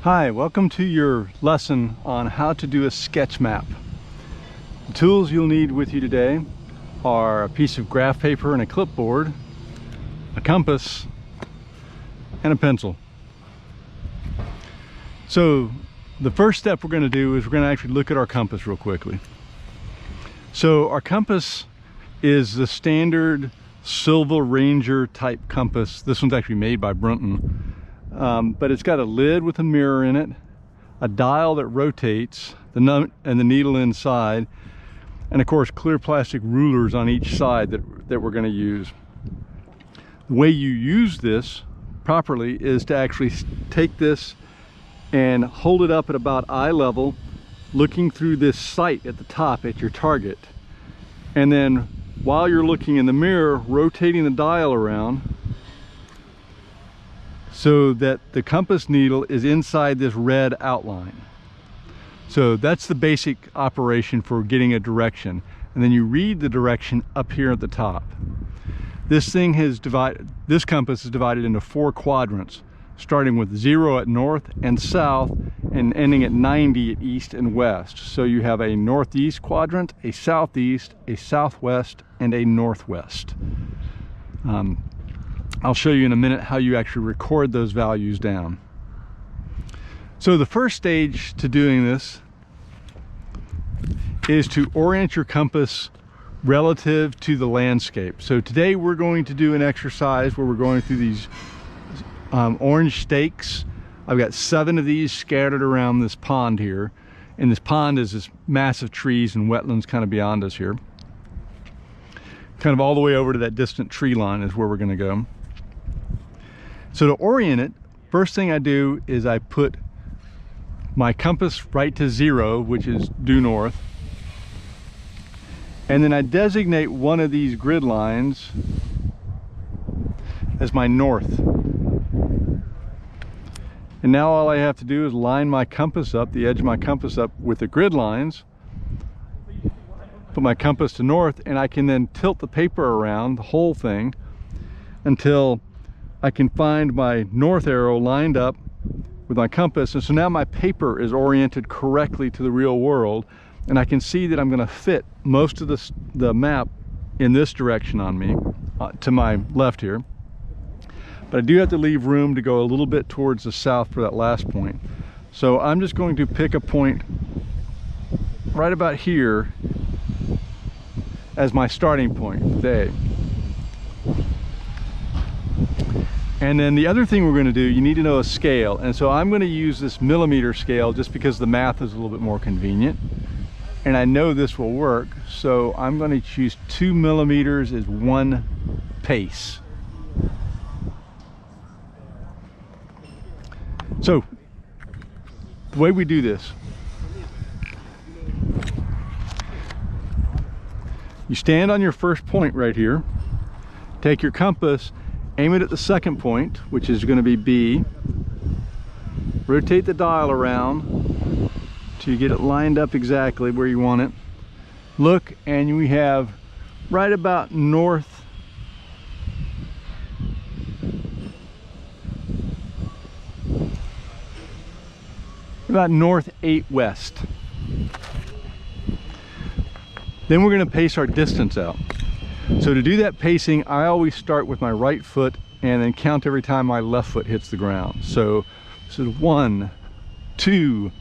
Hi, welcome to your lesson on how to do a sketch map. The tools you'll need with you today are a piece of graph paper and a clipboard, a compass, and a pencil. So the first step we're going to do is we're going to actually look at our compass real quickly. So our compass is the standard Silva Ranger type compass. This one's actually made by Brunton. But it's got a lid with a mirror in it, a dial that rotates, and the needle inside, and of course clear plastic rulers on each side that we're going to use. The way you use this properly is to actually take this and hold it up at about eye level, looking through this sight at the top at your target. And then while you're looking in the mirror, rotating the dial around so that the compass needle is inside this red outline. So that's the basic operation for getting a direction. And then you read the direction up here at the top. This compass is divided into 4 quadrants, starting with 0 at north and south and ending at 90 at east and west. So you have a northeast quadrant, a southeast, a southwest, and a northwest. I'll show you in a minute how you actually record those values down. So the first stage to doing this is to orient your compass relative to the landscape. So today we're going to do an exercise where we're going through these orange stakes. I've got 7 of these scattered around this pond here. And this pond is this massive trees and wetlands kind of beyond us here. Kind of all the way over to that distant tree line is where we're going to go. So to orient it, first thing I do is I put my compass right to 0, which is due north. And then I designate one of these grid lines as my north. And now all I have to do is line my compass up, the edge of my compass up with the grid lines, put my compass to north, and I can then tilt the paper around, the whole thing, until I can find my north arrow lined up with my compass. And so now my paper is oriented correctly to the real world, and I can see that I'm going to fit most of the map in this direction on me, to my left here. But I do have to leave room to go a little bit towards the south for that last point. So I'm just going to pick a point right about here as my starting point today. And then the other thing we're going to do, you need to know a scale. And so I'm going to use this millimeter scale just because the math is a little bit more convenient. And I know this will work. So I'm going to choose 2 millimeters as 1 pace. So the way we do this, you stand on your first point right here, take your compass, aim it at the second point, which is going to be B, rotate the dial around till you get it lined up exactly where you want it. Look, and we have right about north north 8 west. Then we're going to pace our distance out. So to do that pacing, I always start with my right foot and then count every time my left foot hits the ground. So this is 1, 2,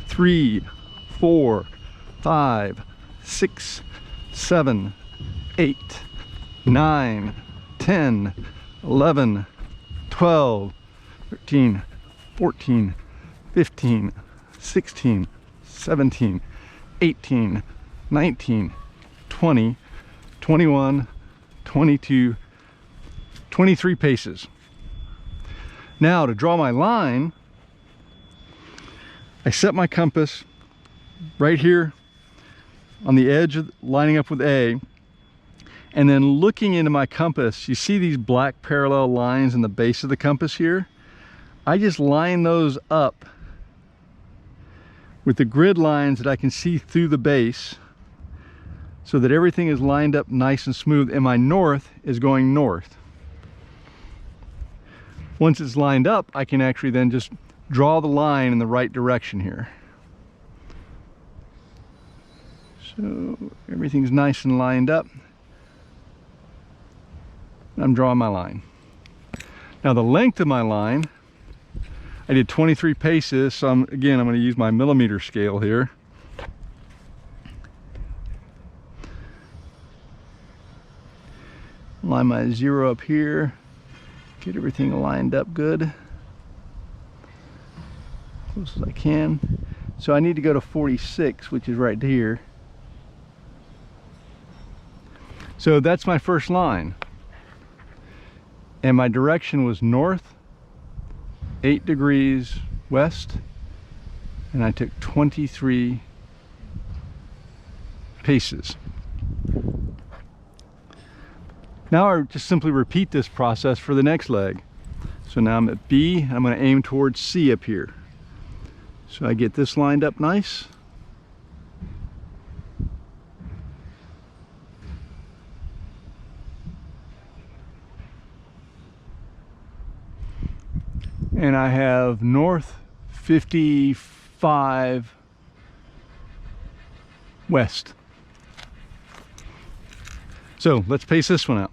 3, 4, 5, 6, 7, 8, 9, 10, 11, 12, 13, 14, 15, 16, 17, 18, 19, 20, 21, 22, 23 paces. Now to draw my line, I set my compass right here on the edge of lining up with A, and then looking into my compass, you see these black parallel lines in the base of the compass here? I just line those up with the grid lines that I can see through the base so that everything is lined up nice and smooth, and my north is going north. Once it's lined up, I can actually then just draw the line in the right direction here. So everything's nice and lined up. I'm drawing my line. Now the length of my line, I did 23 paces, so I'm going to use my millimeter scale here. Line my 0 up here, get everything lined up good, close as I can. So I need to go to 46, which is right here. So that's my first line. And my direction was north, 8 degrees west, and I took 23 paces. Now I just simply repeat this process for the next leg. So now I'm at B, and I'm going to aim towards C up here. So I get this lined up nice. And I have north 55 west. So let's pace this one out.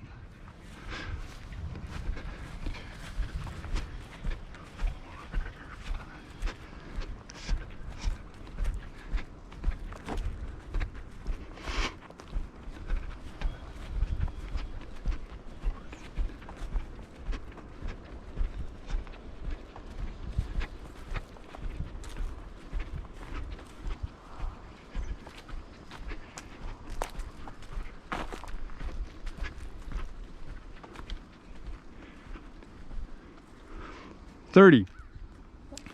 So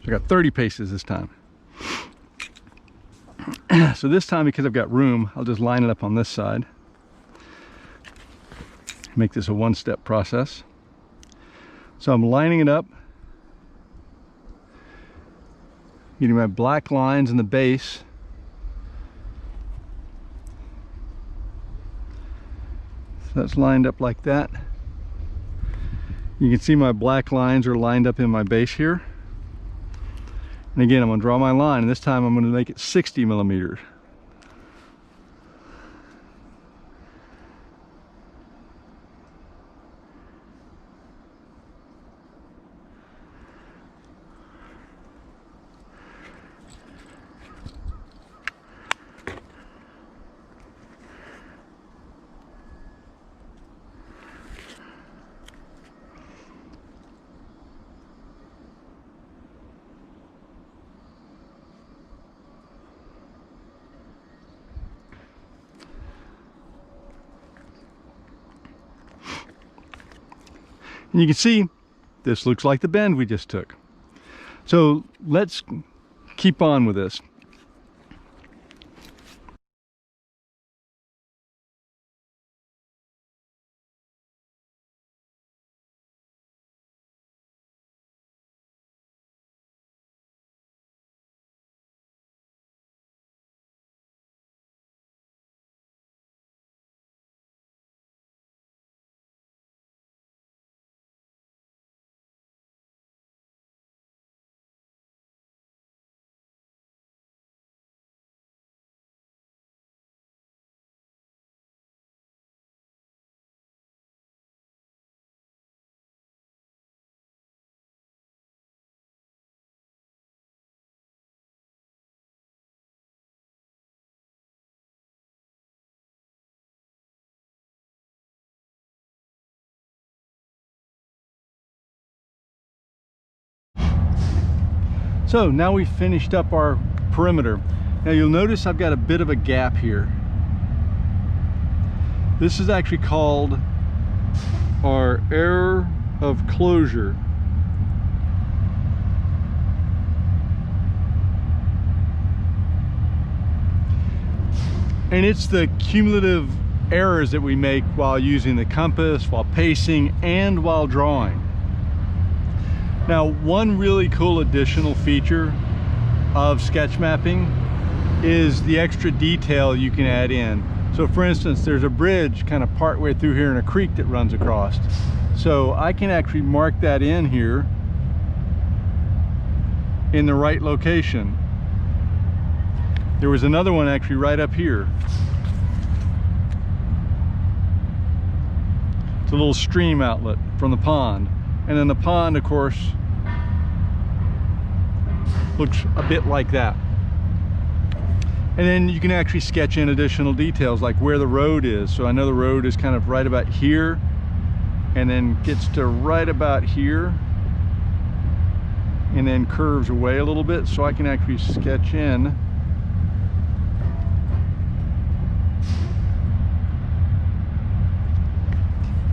I got 30 paces this time. So this time, because I've got room, I'll just line it up on this side. Make this a one-step process. So I'm lining it up, getting my black lines in the base. So that's lined up like that. You can see my black lines are lined up in my base here. And again, I'm going to draw my line, and this time I'm going to make it 60 millimeters. And you can see this looks like the bend we just took. So let's keep on with this. So now we've finished up our perimeter. Now you'll notice I've got a bit of a gap here. This is actually called our error of closure. And it's the cumulative errors that we make while using the compass, while pacing, and while drawing. Now, one really cool additional feature of sketch mapping is the extra detail you can add in. So for instance, there's a bridge kind of partway through here and a creek that runs across. So I can actually mark that in here in the right location. There was another one actually right up here. It's a little stream outlet from the pond. And then the pond, of course, looks a bit like that. And then you can actually sketch in additional details like where the road is. So I know the road is kind of right about here and then gets to right about here and then curves away a little bit, so I can actually sketch in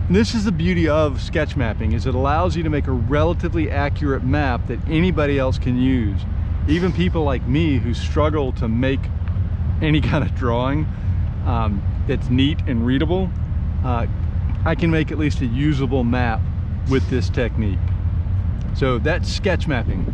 and this is the beauty of sketch mapping, is it allows you to make a relatively accurate map that anybody else can use. Even people like me who struggle to make any kind of drawing that's neat and readable, I can make at least a usable map with this technique. So that's sketch mapping.